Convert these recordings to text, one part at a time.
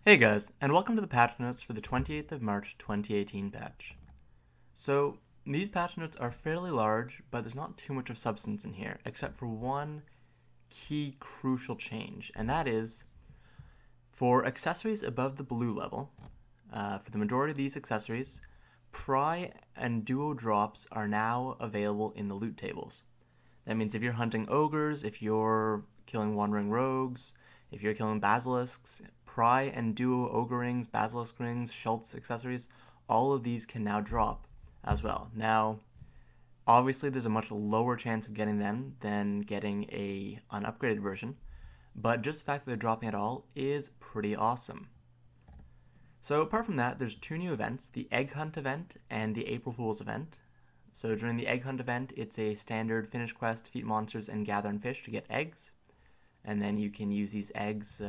Hey guys, and welcome to the patch notes for the 28th of March 2018 patch. So, these patch notes are fairly large, but there's not too much of substance in here, except for one key crucial change, and that is, for accessories above the blue level, for the majority of these accessories, PRI and DUO drops are now available in the loot tables. That means if you're hunting ogres, if you're killing wandering rogues, if you're killing basilisks, PRI and DUO ogre rings, basilisk rings, Schultz accessories, all of these can now drop as well. Now, obviously there's a much lower chance of getting them than getting a unupgraded version, but just the fact that they're dropping at all is pretty awesome. So apart from that, there's two new events, the Egg Hunt event and the April Fool's event. So during the Egg Hunt event, it's a standard finish quest, defeat monsters and gather and fish to get eggs. And then you can use these eggs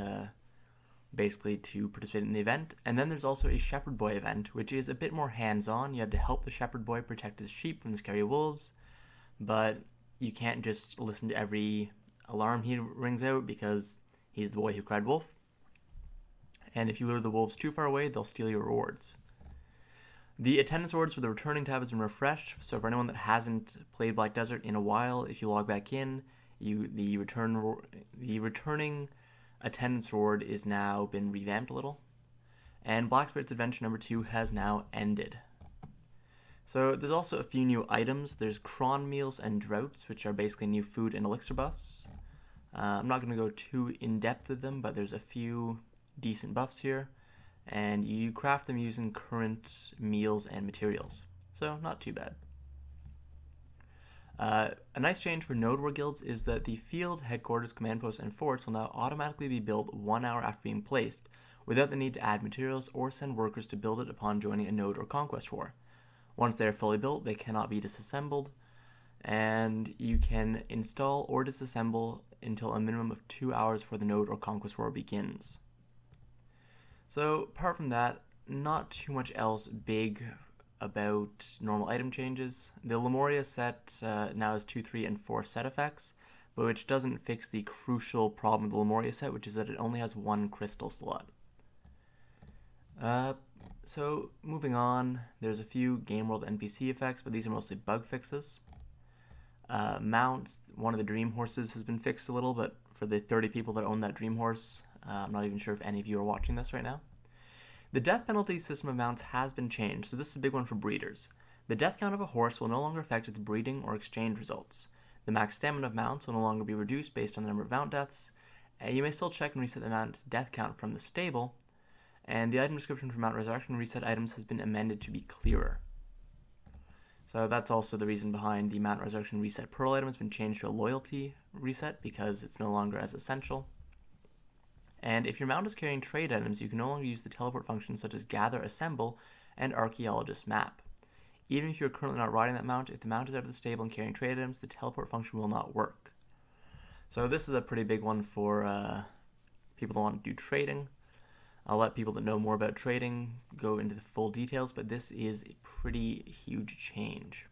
basically to participate in the event. And then there's also a Shepherd Boy event, which is a bit more hands-on. You have to help the Shepherd Boy protect his sheep from the scary wolves, but you can't just listen to every alarm he rings out because he's the boy who cried wolf. And if you lure the wolves too far away, they'll steal your rewards. The attendance rewards for the returning tab has been refreshed, so for anyone that hasn't played Black Desert in a while, if you log back in, the returning attendance reward is now been revamped a little, and Black Spirit's Adventure number 2 has now ended. So there's also a few new items. There's cron meals and droughts, which are basically new food and elixir buffs. I'm not going to go too in depth with them, but there's a few decent buffs here, and you craft them using current meals and materials, so not too bad. A nice change for node war guilds is that the field, headquarters, command posts, and forts will now automatically be built 1 hour after being placed, without the need to add materials or send workers to build it upon joining a node or conquest war. Once they are fully built, they cannot be disassembled, and you can install or disassemble until a minimum of 2 hours before the node or conquest war begins. So apart from that, not too much else big about normal item changes. The Lemuria set now has 2, 3, and 4 set effects, but which doesn't fix the crucial problem of the Lemuria set, which is that it only has 1 crystal slot. So moving on, there's a few game world NPC effects, but these are mostly bug fixes. Mounts, one of the dream horses has been fixed a little, but for the 30 people that own that dream horse, I'm not even sure if any of you are watching this right now. The death penalty system of mounts has been changed, so this is a big one for breeders. The death count of a horse will no longer affect its breeding or exchange results. The max stamina of mounts will no longer be reduced based on the number of mount deaths. You may still check and reset the mount's death count from the stable, and the item description for mount resurrection reset items has been amended to be clearer. So that's also the reason behind the mount resurrection reset pearl item has been changed to a loyalty reset because it's no longer as essential. And if your mount is carrying trade items, you can no longer use the teleport functions such as Gather, Assemble, and Archaeologist Map. Even if you're currently not riding that mount, if the mount is out of the stable and carrying trade items, the teleport function will not work. So this is a pretty big one for people that want to do trading. I'll let people that know more about trading go into the full details, but this is a pretty huge change.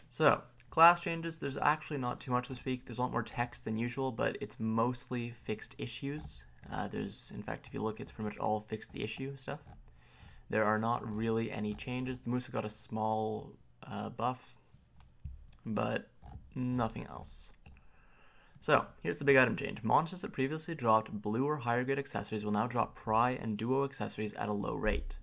So, class changes, there's actually not too much this week. There's a lot more text than usual, but it's mostly fixed issues. In fact, if you look, it's pretty much all fixed the issue stuff. There are not really any changes. The Musa got a small buff, but nothing else. So, here's the big item change. Monsters that previously dropped blue or higher grade accessories will now drop PRI and DUO accessories at a low rate.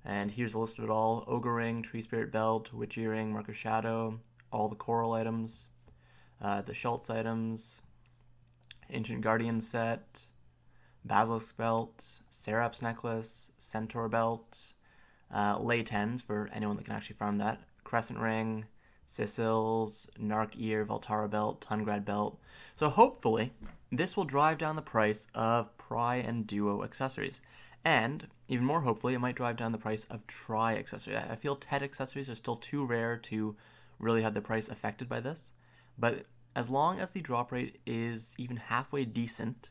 And here's a list of it all. Ogre Ring, Tree Spirit Belt, Witch Earring, Mark of Shadow, all the coral items, the Schultz items, Ancient Guardian set, Basilisk Belt, Serap's Necklace, Centaur Belt, Laytens for anyone that can actually farm that, Crescent Ring, Sicils, Narc Ear, Voltara Belt, Tungrad Belt. So hopefully this will drive down the price of PRI and DUO accessories. And even more hopefully, it might drive down the price of TRI accessories. I feel TED accessories are still too rare to really have the price affected by this, but as long as the drop rate is even halfway decent,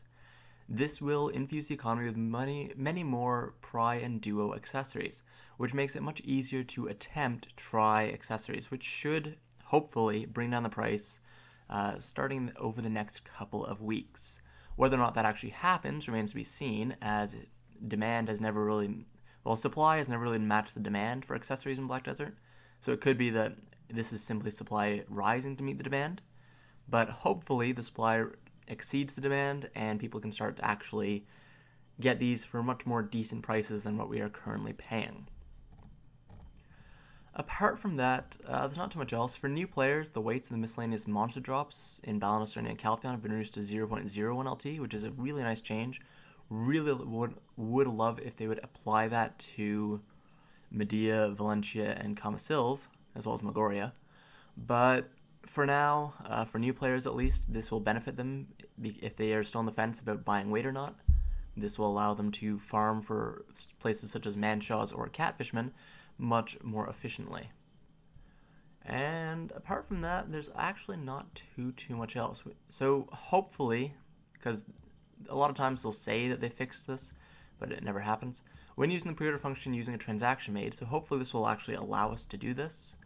this will infuse the economy with many more PRI and DUO accessories, which makes it much easier to attempt TRI accessories, which should hopefully bring down the price starting over the next couple of weeks. Whether or not that actually happens remains to be seen, as demand has never really, well, supply has never really matched the demand for accessories in Black Desert. So it could be that this is simply supply rising to meet the demand, but hopefully the supply exceeds the demand and people can start to actually get these for much more decent prices than what we are currently paying. Apart from that, there's not too much else. For new players, the weights in the miscellaneous monster drops in Balanos and Calpheon have been reduced to 0.01 LT, which is a really nice change. Really would love if they would apply that to Medea, Valencia, and Kamasilv, as well as Magoria. But for now, for new players at least, this will benefit them if they are still on the fence about buying weight or not. This will allow them to farm for places such as Manshaws or Catfishmen much more efficiently. And apart from that, there's actually not too much else. So hopefully, because a lot of times they'll say that they fixed this, but it never happens. When using the pre-order function using a transaction made, so hopefully this will actually allow us to do this.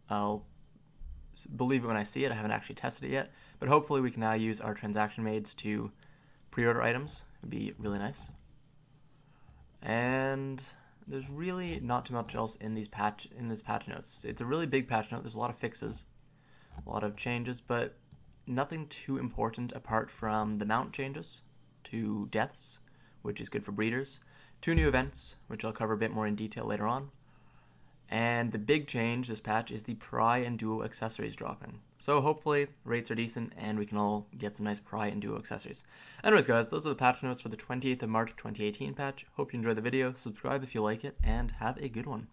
I'll believe it when I see it. I haven't actually tested it yet, but hopefully we can now use our transaction mades to pre-order items. It'd be really nice. And there's really not too much else in this patch notes. It's a really big patch note. There's a lot of fixes, a lot of changes, but nothing too important apart from the mount changes to deaths, which is good for breeders, 2 new events, which I'll cover a bit more in detail later on, and the big change this patch is the PRI and DUO accessories dropping. So hopefully rates are decent and we can all get some nice PRI and DUO accessories. Anyways guys, those are the patch notes for the 28th of March 2018 patch. Hope you enjoyed the video, subscribe if you like it, and have a good one.